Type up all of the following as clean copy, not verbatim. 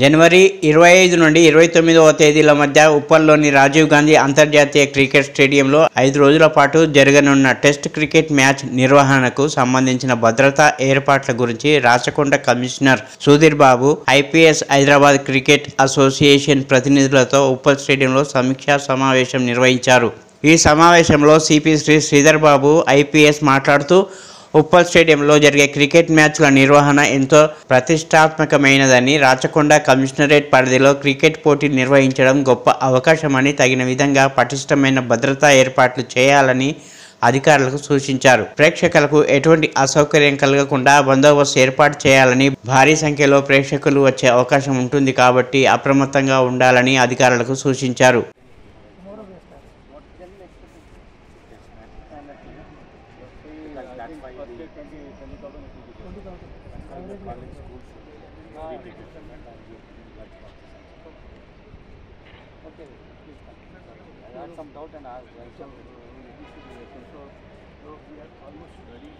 జనవరి 25 నుండి 29వ తేదీల మధ్య ఉప్పల్లోని రాజీవ్ గాంధీ అంతర్జాతీయ క్రికెట్ స్టేడియంలో 5 రోజుల పాటు జరగనున్న టెస్ట్ క్రికెట్ మ్యాచ్ నిర్వహణకు సంబంధించిన భద్రతా ఏర్పాట్ల గురించి Rachakonda commissioner Sudheer Babu IPS Hyderabad cricket association ప్రతినిధులతో ఉప్పల్ స్టేడియంలో సమీక్షా సమావేశం నిర్వహించారు. ఈ సమావేశంలో సిపి శ్రీధర్ బాబు ఐపీఎస్ మాట్లాడుతూ ఉప్పల్ స్టేడియంలో జరిగే క్రికెట్ మ్యాచ్ల నిర్వహణ ఎంతో ప్రతిష్టాత్మకమైనదని, రాచకొండ కమిషనరేట్ పరిధిలో క్రికెట్ పోటీ నిర్వహించడం గొప్ప అవకాశమని, తగిన విధంగా పటిష్టమైన భద్రతా ఏర్పాట్లు చేయాలని అధికారులకు సూచించారు. ప్రేక్షకులకు ఎటువంటి అసౌకర్యం కలగకుండా బందోబస్తు ఏర్పాటు చేయాలని, భారీ సంఖ్యలో ప్రేక్షకులు వచ్చే అవకాశం ఉంటుంది కాబట్టి అప్రమత్తంగా ఉండాలని అధికారులకు సూచించారు. That's why the 20,000 public schools repeat it. Okay, I had some doubt and asked. So we are almost ready.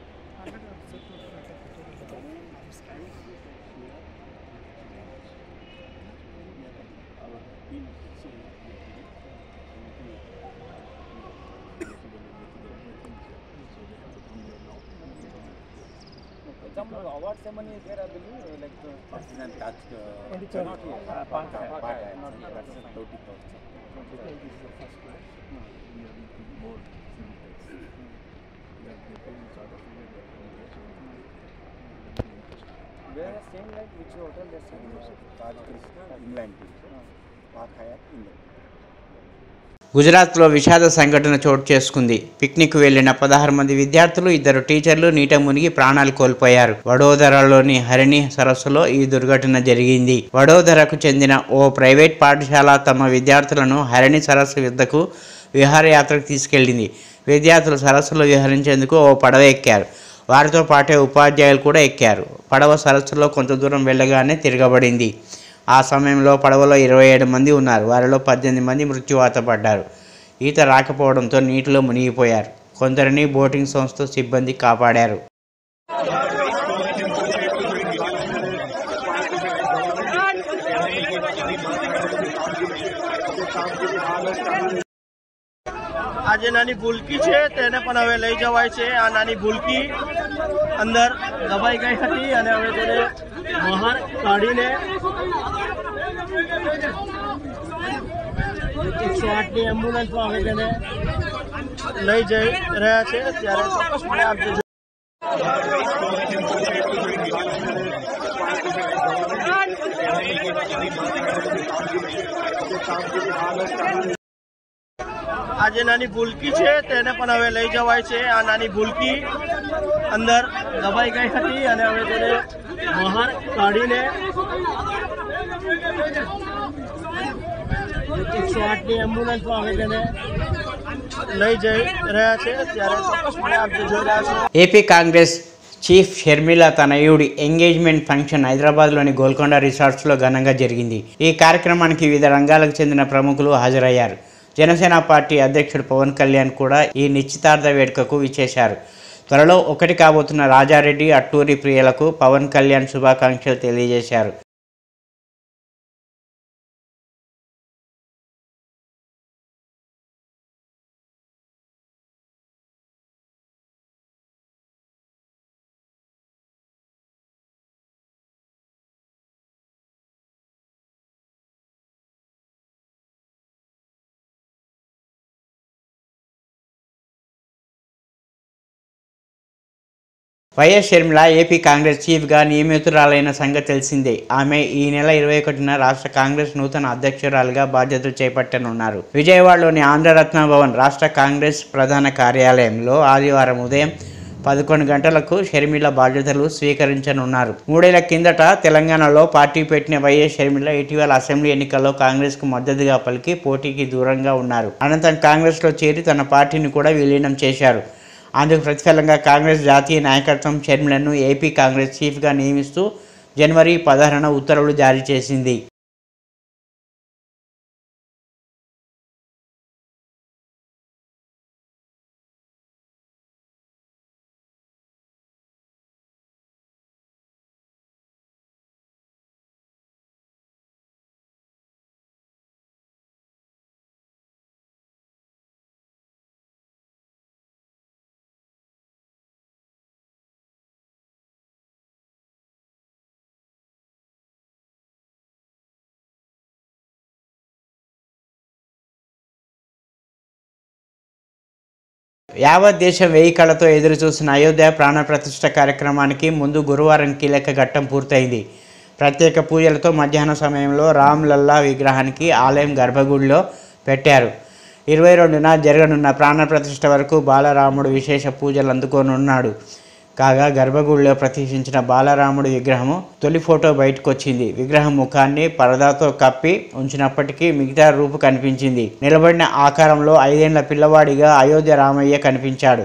Some award ceremony is there, I believe, like President Taj not here. That's a totally cost. This is the first class. We are making more civics. We are getting sort of where are staying, like which hotel they are staying? Taj England. Park Hyatt, England. గుజరాత్లో విషాద సంఘటన చోటు చేసుకుంది. Picnic వెళ్లిన 16 మంది విద్యార్థులు, 2 టీచర్లు నీట మునిగి ప్రాణాలు కోల్పోయారు. వడోదరలోని హరిణి సరస్సులో ఈ దుర్ఘటన జరిగింది. వడోదరకు చెందిన ఓ ప్రైవేట్ పాఠశాల తమ విద్యార్థులను హరిణి సరస్సు వద్దకు విహారయాత్రకు తీసుకెళ్లింది. విద్యార్థులు సరస్సులో విహరించేందుకు ఓ పడవ ఎక్కారు. వారితో పాటే ఉపాధ్యాయులు కూడా ఎక్కారు. పడవ సరస్సులో కొంత దూరం వెళ్లగానే తిరగబడింది. ఆ సమయంలో పడవలో 27 మంది ఉన్నారు. వారిలో 18 మంది మృత్యువాత పడ్డారు. ఈత రాకపోవడంతో నీటిలో మునిగిపోయారు. కొందరిని బోటింగ్ సంస్థ సిబ్బంది కాపాడారు. આજે નાની ભૂલકી છે તેને પણ હવે લઈ જવાય છે. આ નાની ભૂલકી અંદર દબાઈ ગઈ હતી અને હવે તેને બહાર કાઢીને 108ની એમ્બ્યુલન્સમાં હવે તેને લઈ જઈ રહ્યા છે. ત્યારે ચોક્કસપણે આપ જે આજે નાની ભૂલકી છે તેને પણ હવે લઈ જવાય છે. આ નાની ભૂલકી અંદર દબાઈ ગઈ હતી અને હવે તેને બહાર કાઢીને 108ની એમ્બ્યુલન્સમાં હવે તેને લઈ જઈ રહ્યા છે. ત્યારે ચોક્કસપણે આપ જે જોઈ રહ્યા છો. ఏపీ కాంగ్రెస్ చీఫ్ షర్మిల తనయుడి ఎంగేజ్మెంట్ ఫంక్షన్ హైదరాబాద్లోని గోల్కొండ రిసార్ట్స్లో ఘనంగా జరిగింది. ఈ కార్యక్రమానికి వివిధ రంగాలకు చెందిన ప్రముఖులు హాజరయ్యారు. జనసేన పార్టీ అధ్యక్షుడు పవన్ కళ్యాణ్ కూడా ఈ నిశ్చితార్థ వేడుకకు విచ్చేశారు. త్వరలో ఒకటి కాబోతున్న రాజారెడ్డి, అట్టూరి ప్రియులకు పవన్ కళ్యాణ్ శుభాకాంక్షలు తెలియజేశారు. వైఎస్ షర్మిల ఏపీ కాంగ్రెస్ చీఫ్గా నియమితురాలైన సంగతి తెలిసిందే. ఆమె ఈ నెల 21న రాష్ట్ర కాంగ్రెస్ నూతన అధ్యక్షురాలుగా బాధ్యతలు చేపట్టనున్నారు. విజయవాడలోని ఆంధ్రరత్న భవన్ రాష్ట్ర కాంగ్రెస్ ప్రధాన కార్యాలయంలో ఆదివారం ఉదయం 11 గంటలకు షర్మిల బాధ్యతలు స్వీకరించనున్నారు. 3 ఏళ్ల కిందట తెలంగాణలో పార్టీ పెట్టిన వైఎస్ షర్మిల ఇటీవల అసెంబ్లీ ఎన్నికల్లో కాంగ్రెస్కు మద్దతుగా పలికి పోటీకి దూరంగా ఉన్నారు. అనంతరం కాంగ్రెస్లో చేరి తన పార్టీని కూడా విలీనం చేశారు. అందుకు ప్రతిఫలంగా కాంగ్రెస్ జాతీయ నాయకత్వం షర్మిలను ఏపీ కాంగ్రెస్ చీఫ్గా నియమిస్తూ జనవరి 16న ఉత్తర్వులు జారీ చేసింది. యావత్ దేశం వేయి కళ్ళతో ఎదురు చూసిన అయోధ్య ప్రాణ ప్రతిష్ఠ కార్యక్రమానికి ముందు గురువారం కీలక ఘట్టం పూర్తయింది. ప్రత్యేక పూజలతో మధ్యాహ్న సమయంలో రామ్ లల్లా విగ్రహానికి ఆలయం గర్భగుడిలో పెట్టారు. 22న జరగనున్న ప్రాణ ప్రతిష్ఠ వరకు బాలరాముడు విశేష పూజలు అందుకోనున్నాడు. కాగా గర్భగుడిలో ప్రతిష్ఠించిన బాలరాముడి విగ్రహము తొలి ఫోటో బయటకు వచ్చింది. విగ్రహం ముఖాన్ని పరదాతో కప్పి ఉంచినప్పటికీ మిగతా రూపు కనిపించింది. నిలబడిన ఆకారంలో 5 ఏళ్ల పిల్లవాడిగా అయోధ్య రామయ్య కనిపించాడు.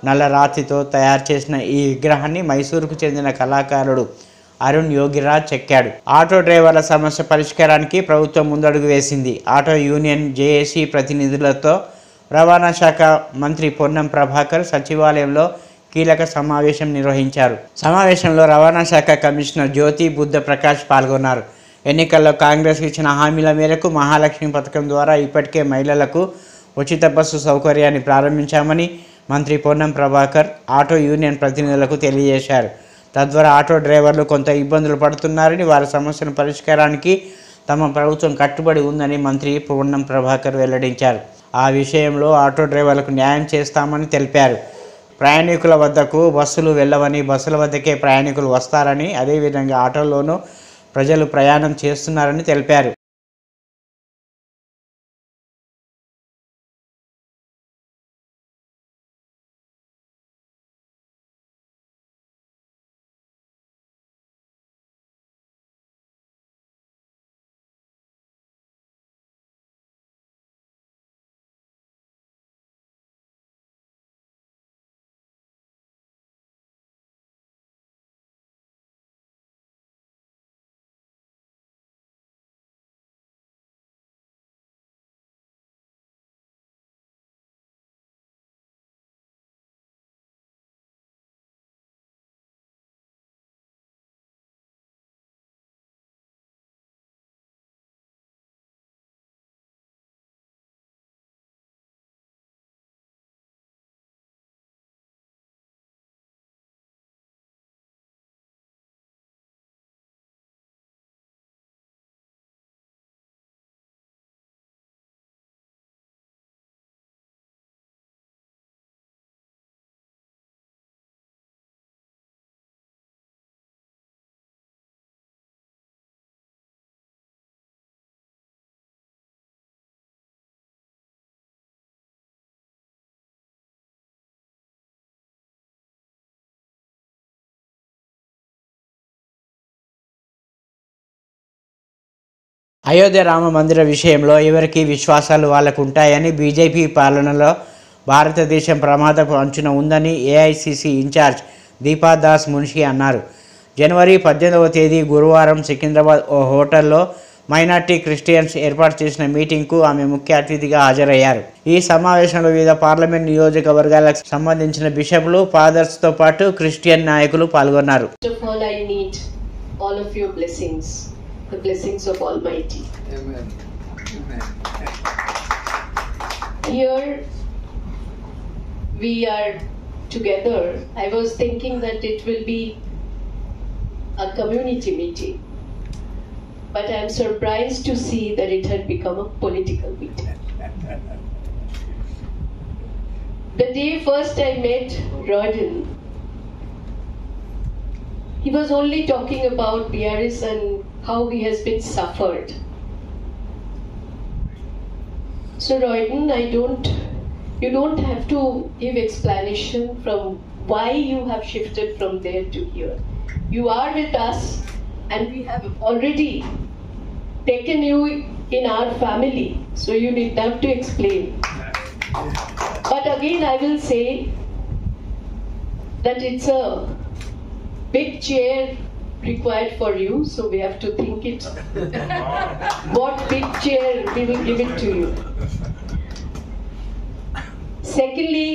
నల్ల రాతితో తయారు చేసిన ఈ విగ్రహాన్ని మైసూరుకు చెందిన కళాకారుడు అరుణ్ యోగిరాజ్ చెక్కాడు. ఆటో డ్రైవర్ల సమస్య పరిష్కారానికి ప్రభుత్వం ముందడుగు వేసింది. ఆటో యూనియన్ జేఏసీ ప్రతినిధులతో రవాణా శాఖ మంత్రి పొన్నం ప్రభాకర్ సచివాలయంలో కీలక సమావేశం నిర్వహించారు. సమావేశంలో రవాణా శాఖ కమిషనర్ జ్యోతి బుద్ధ ప్రకాష్ పాల్గొన్నారు. ఎన్నికల్లో కాంగ్రెస్ ఇచ్చిన హామీల మేరకు మహాలక్ష్మి పథకం ద్వారా ఇప్పటికే మహిళలకు ఉచిత బస్సు సౌకర్యాన్ని ప్రారంభించామని మంత్రి పొన్నం ప్రభాకర్ ఆటో యూనియన్ ప్రతినిధులకు తెలియజేశారు. తద్వారా ఆటో డ్రైవర్లు కొంత ఇబ్బందులు పడుతున్నారని, వారి సమస్యల పరిష్కారానికి తమ ప్రభుత్వం కట్టుబడి ఉందని మంత్రి పొన్నం ప్రభాకర్ వెల్లడించారు. ఆ విషయంలో ఆటో డ్రైవర్లకు న్యాయం చేస్తామని తెలిపారు. ప్రయాణికుల వద్దకు బస్సులు వెళ్ళవని, బస్సుల వద్దకే ప్రయాణికులు వస్తారని, అదేవిధంగా ఆటోల్లోనూ ప్రజలు ప్రయాణం చేస్తున్నారని తెలిపారు. అయోధ్య రామ మందిర విషయంలో ఎవరికి విశ్వాసాలు వాళ్ళకు ఉంటాయని బీజేపీ పాలనలో భారతదేశం ప్రమాదపు అంచున ఉందని ఏఐసిసి ఇన్ఛార్జ్ దీపాదాస్ మున్షి అన్నారు. జనవరి 18వ తేదీ గురువారం సికింద్రాబాద్ ఓ హోటల్లో మైనార్టీ క్రిస్టియన్స్ ఏర్పాటు చేసిన మీటింగ్కు ఆమె ముఖ్య అతిథిగా హాజరయ్యారు. ఈ సమావేశంలో వివిధ పార్లమెంట్ నియోజకవర్గాలకు సంబంధించిన బిషప్లు, ఫాదర్స్తో పాటు క్రిస్టియన్ నాయకులు పాల్గొన్నారు. The blessings of Almighty. Amen. Amen. Here we are together. I was thinking that it will be a community meeting, but I am surprised to see that it had become a political meeting. The day first I met Rodin, he was only talking about BRS and how he has been suffered. So Rodin, you don't have to give explanation from why you have shifted from there to here. You are with us and we have already taken you in our family, so you need not to explain. But again I will say that it's a big chair required for you, so we have to think it what big chair we will give it to you. Secondly,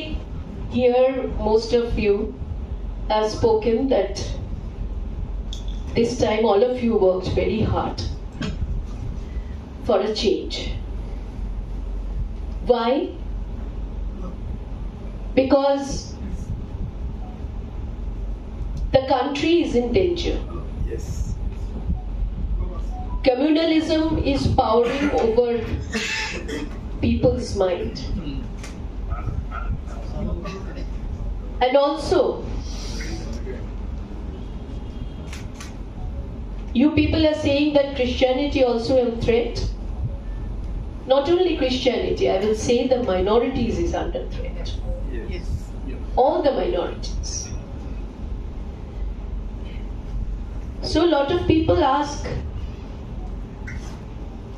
here most of you have spoken that this time all of you worked very hard for a change. Why? Because the country is in danger. Yes. Communalism is powering over people's mind. And also, you people are saying that Christianity also is a threat. Not only Christianity, I will say the minorities is under threat. Yes. All the minorities. So a lot of people ask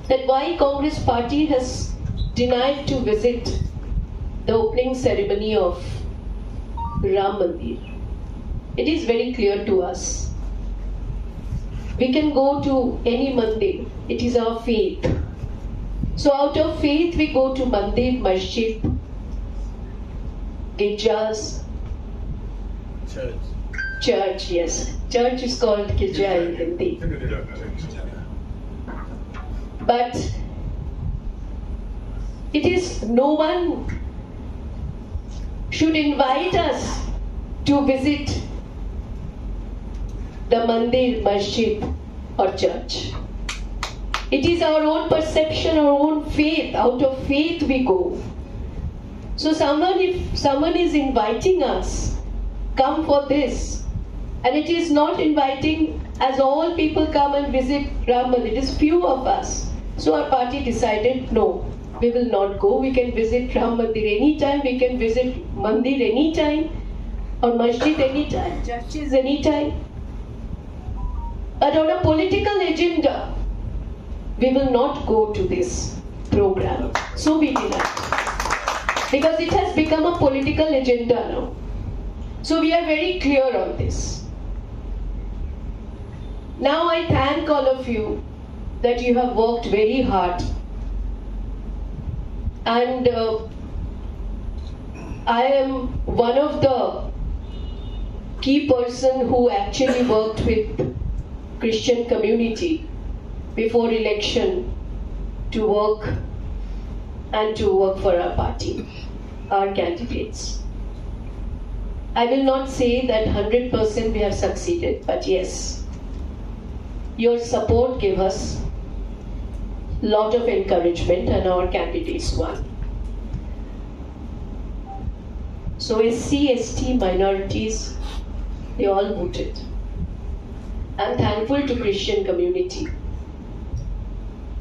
that why Congress party has denied to visit the opening ceremony of Ram Mandir. It is very clear to us. We can go to any mandir. It is our faith. So out of faith we go to mandir, masjid, girjas, church, yes. Church is called girja in Hindi. But it is no one should invite us to visit the mandir, masjid or church. It is our own perception, our own faith. Out of faith we go. So if someone is inviting us, come for this. And it is not inviting as all people come and visit Ram Mandir. It is few of us. So our party decided, no, we will not go. We can visit Ram Mandir anytime. We can visit Mandir anytime. Or Masjid anytime. Churches anytime. But on a political agenda, we will not go to this program. So we denied. Because it has become a political agenda now. So we are very clear on this. Now I thank all of you that you have worked very hard. And I am one of the key person who actually worked with Christian community before election to work for our party, our candidates. I will not say that 100% we have succeeded, but yes, your support gave us a lot of encouragement and our candidates won. So SC, ST, minorities, they all voted. I'm thankful to Christian community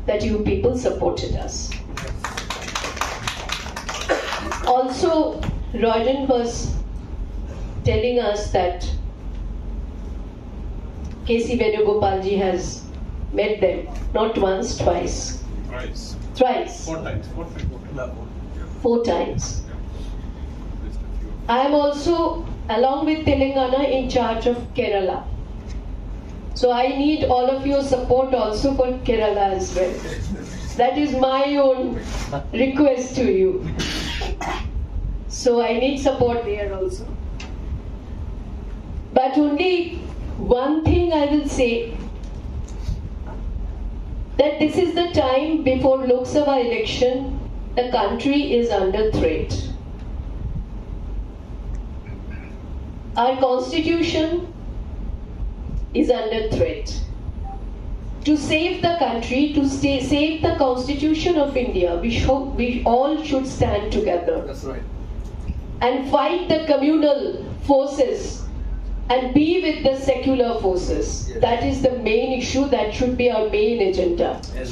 that you people supported us. Also, Royden was telling us that K.C. Venugopalji has met them, not once, twice. Thrice. 4 times. 4 times. I am also, along with Telangana, in charge of Kerala. So I need all of your support also for Kerala as well. That is my own request to you. So I need support there also. But only one thing I will say, that this is the time before Lok Sabha election, the country is under threat. Our constitution is under threat. To save the country, to save the constitution of India, we all should stand together. That's right. And fight the communal forces and be with the secular forces. Yes. That is the main issue, that should be our main agenda. Yes.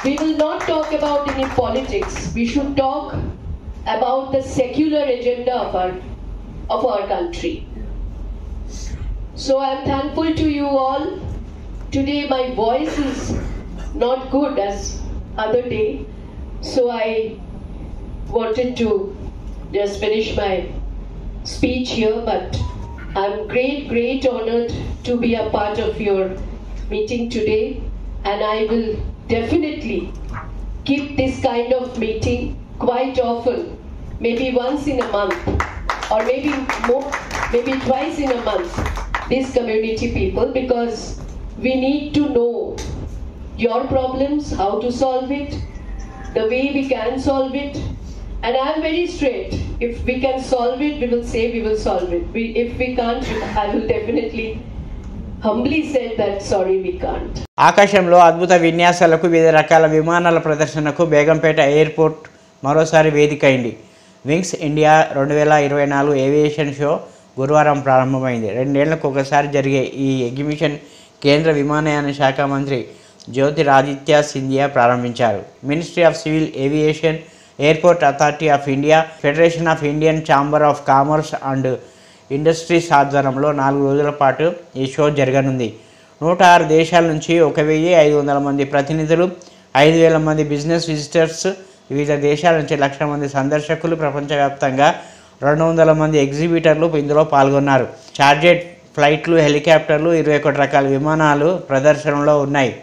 We will not talk about any politics. We should talk about the secular agenda of our country. So I am thankful to you all. Today my voice is not good as other day, so I wanted to just finish my speech here, but I'm great honored to be a part of your meeting today, and I will definitely keep this kind of meeting quite often, maybe once in a month, or maybe more, maybe twice in a month, these community people, because we need to know your problems, how to solve it, the way we can solve it. And I am very straight. If we can solve it, we will say we will solve it. If we can't, I will definitely humbly say that sorry, we can't. ఆకాశంలో అద్భుత విన్యాసాలకు వివిధ రకాల విమానాల ప్రదర్శనకు Begumpet airport మరోసారి వేదిక అయింది. Wings India 2024 aviation show గురువారం ప్రారంభమైంది. 2 ఏళ్లకు ఒకసారి జరిగే ఈ ఎగ్జిబిషన్ కేంద్ర విమానయాన శాఖ మంత్రి జ్యోతిరాదిత్య సింధియా ప్రారంభించారు. Ministry of civil aviation, airport authority of India, federation of Indian chamber of commerce and industries ఆధ్వర్యంలో 4 రోజుల పాటు ఈ షో జరగనుంది. 106 దేశాల నుంచి 1500 మంది ప్రతినిధులు, 5000 మంది బిజినెస్ విజిటర్స్, వివిధ దేశాల నుంచి 1,00,000 మంది సందర్శకులు, ప్రపంచవ్యాప్తంగా 200 మంది ఎగ్జిబిటర్లు ఇందులో పాల్గొన్నారు. చార్జెట్ ఫ్లైట్లు, హెలికాప్టర్లు, 21 రకాల విమానాలు ప్రదర్శనలో ఉన్నాయి.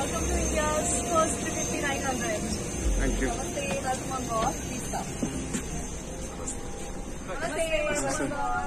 Welcome to India's first 5900. Thank you. Namaste, welcome on board. Please stop. Namaste, welcome on board.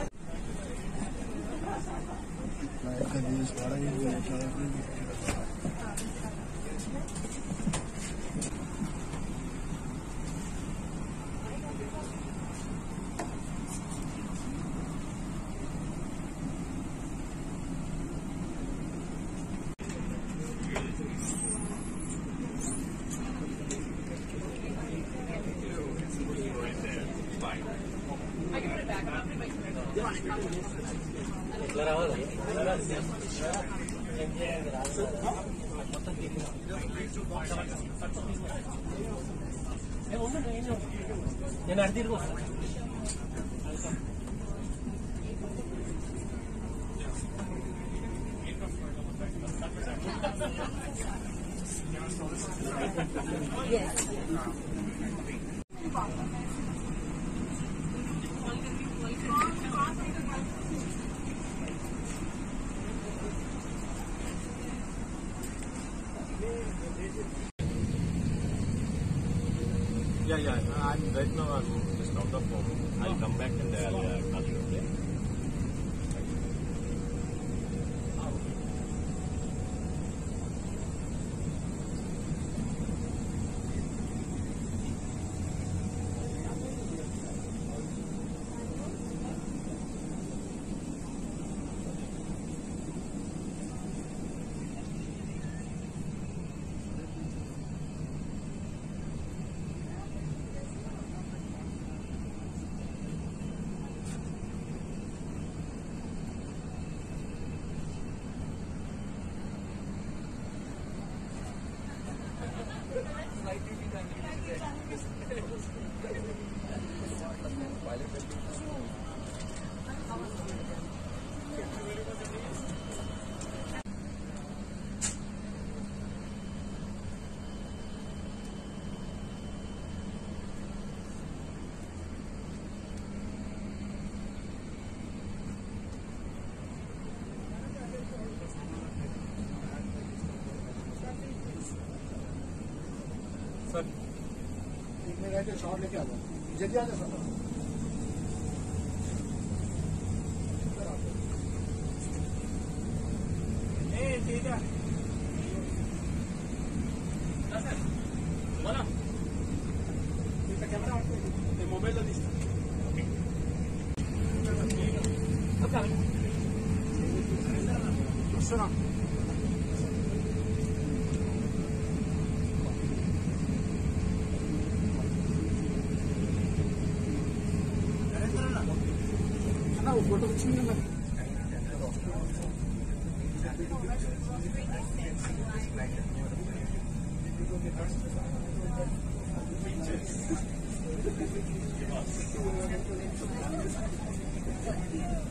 Yeah. I'm right now. I'm just out of home. I'll come back and I'll call you. Okay? Shot लेके आ जाओ, जल्दी आ जाओ sir. Mobile सुना photo Thank you.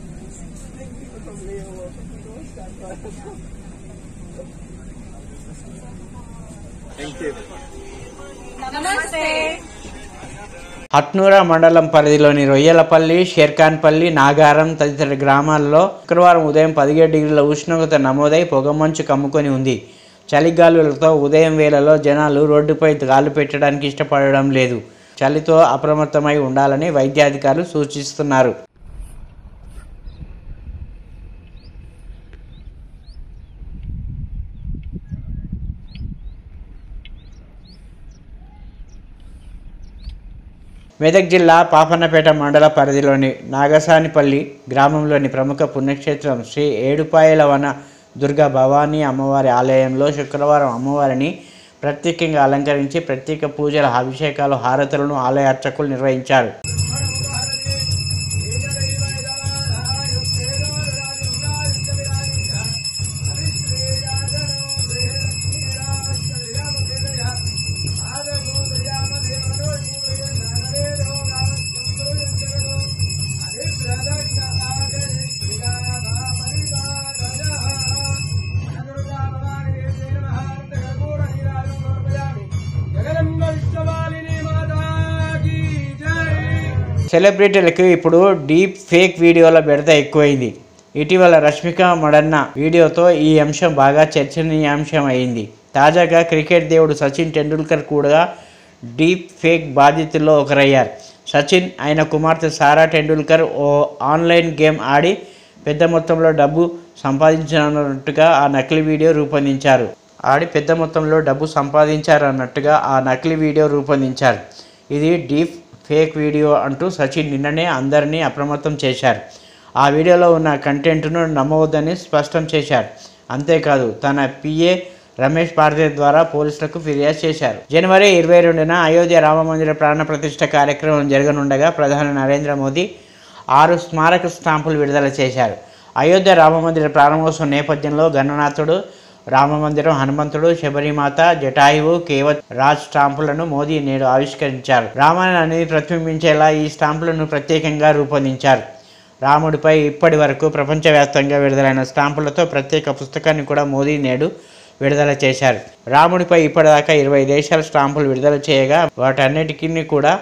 Namaste. హట్నూరా మండలం పరిధిలోని రొయ్యలపల్లి, షేర్ఖాన్పల్లి, నాగారం తదితర గ్రామాల్లో శుక్రవారం ఉదయం 17 డిగ్రీల ఉష్ణోగ్రత నమోదై పొగమంచు కమ్ముకొని ఉంది. చలిగాలులతో ఉదయం వేళలో జనాలు రోడ్డుపై గాలు పెట్టడానికి ఇష్టపడడం లేదు. చలితో అప్రమత్తమై ఉండాలని వైద్యాధికారులు సూచిస్తున్నారు. మెదక్ జిల్లా పాపన్నపేట మండల పరిధిలోని నాగసానిపల్లి గ్రామంలోని ప్రముఖ పుణ్యక్షేత్రం శ్రీ ఏడుపాయల వన దుర్గా భవానీ అమ్మవారి ఆలయంలో శుక్రవారం అమ్మవారిని ప్రత్యేకంగా అలంకరించి ప్రత్యేక పూజల, అభిషేకాలు, హారతులను ఆలయ అర్చకులు నిర్వహించారు. సెలబ్రిటీలకు ఇప్పుడు డీప్ ఫేక్ వీడియోల బెడద ఎక్కువైంది. ఇటీవల రష్మిక మండన్న వీడియోతో ఈ అంశం బాగా చర్చనీయాంశం అయింది. తాజాగా క్రికెట్ దేవుడు సచిన్ టెండూల్కర్ కూడా డీప్ ఫేక్ బాధితుల్లో ఒకరయ్యారు. సచిన్, ఆయన కుమార్తె సారా టెండూల్కర్ ఓ ఆన్లైన్ గేమ్ ఆడి పెద్ద మొత్తంలో డబ్బు సంపాదించారన్నట్టుగా ఆ నకిలీ వీడియో రూపొందించారు. ఇది డీప్ ఫేక్ వీడియో అంటూ సచిన్ నిన్ననే అందరినీ అప్రమత్తం చేశారు. ఆ వీడియోలో ఉన్న కంటెంట్ను నమ్మవద్దని స్పష్టం చేశారు. అంతేకాదు తన పిఏ రమేష్ పార్దే ద్వారా పోలీసులకు ఫిర్యాదు చేశారు. జనవరి 22న అయోధ్య రామమందిర ప్రాణ ప్రతిష్ఠ కార్యక్రమం జరగనుండగా ప్రధాని నరేంద్ర మోదీ 6 స్మారక స్టాంపులు విడుదల చేశారు. అయోధ్య రామమందిర ప్రారంభోత్సవం నేపథ్యంలో గణనాథుడు, రామమందిరం, హనుమంతుడు, శబరిమాత, జటాయువు, కేవత్ రాజ్ స్టాంపులను మోదీ నేడు ఆవిష్కరించారు. రామాయణాన్ని ప్రతిబింబించేలా ఈ స్టాంపులను ప్రత్యేకంగా రూపొందించారు. రాముడిపై ఇప్పటి వరకు ప్రపంచవ్యాప్తంగా విడుదలైన స్టాంపులతో ప్రత్యేక పుస్తకాన్ని కూడా మోదీ నేడు విడుదల చేశారు. రాముడిపై ఇప్పటిదాకా 20 దేశాల స్టాంపులు విడుదల చేయగా వాటన్నిటికీ కూడా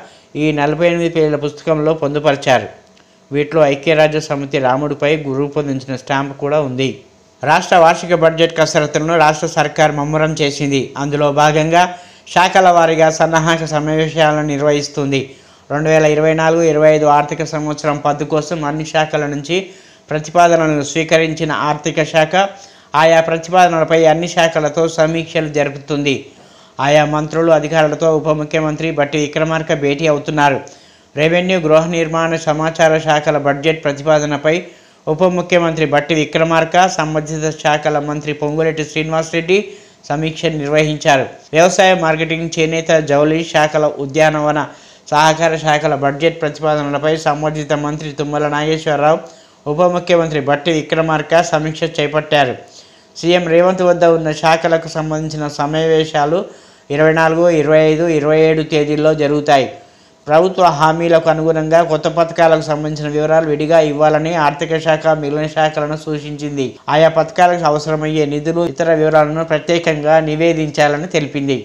ఈ 48 పేజీల పుస్తకంలో పొందుపరిచారు. వీటిలో ఐక్యరాజ్య సమితి రాముడిపై రూపొందించిన స్టాంపు కూడా ఉంది. రాష్ట్ర వార్షిక బడ్జెట్ కసరత్తులను రాష్ట్ర సర్కార్ ముమ్మరం చేసింది. అందులో భాగంగా శాఖల వారీగా సన్నాహక సమావేశాలను నిర్వహిస్తుంది. 2024-25 ఆర్థిక సంవత్సరం పద్దు కోసం అన్ని శాఖల నుంచి ప్రతిపాదనలను స్వీకరించిన ఆర్థిక శాఖ ఆయా ప్రతిపాదనలపై అన్ని శాఖలతో సమీక్షలు జరుపుతుంది. ఆయా మంత్రులు, అధికారులతో ఉప ముఖ్యమంత్రి బట్టి విక్రమార్క భేటీ అవుతున్నారు. రెవెన్యూ, గృహ నిర్మాణ, సమాచార శాఖల బడ్జెట్ ప్రతిపాదనపై ఉప ముఖ్యమంత్రి బట్టి విక్రమార్క, సంబంధిత శాఖల మంత్రి పొంగులేటి శ్రీనివాసరెడ్డి సమీక్ష నిర్వహించారు. వ్యవసాయ, మార్కెటింగ్, చేనేత, జౌళి శాఖల, ఉద్యానవన, సహకార శాఖల బడ్జెట్ ప్రతిపాదనలపై సంబంధిత మంత్రి తుమ్మల నాగేశ్వరరావు, ఉప ముఖ్యమంత్రి బట్టి విక్రమార్క సమీక్ష చేపట్టారు. సీఎం రేవంత్ వద్ద ఉన్న శాఖలకు సంబంధించిన సమావేశాలు 24, 25, 27 తేదీల్లో జరుగుతాయి. ప్రభుత్వ హామీలకు అనుగుణంగా కొత్త పథకాలకు సంబంధించిన వివరాలు విడిగా ఇవ్వాలని ఆర్థిక శాఖ మిగిలిన శాఖలను సూచించింది. ఆయా పథకాలకు అవసరమయ్యే నిధులు, ఇతర వివరాలను ప్రత్యేకంగా నివేదించాలని తెలిపింది.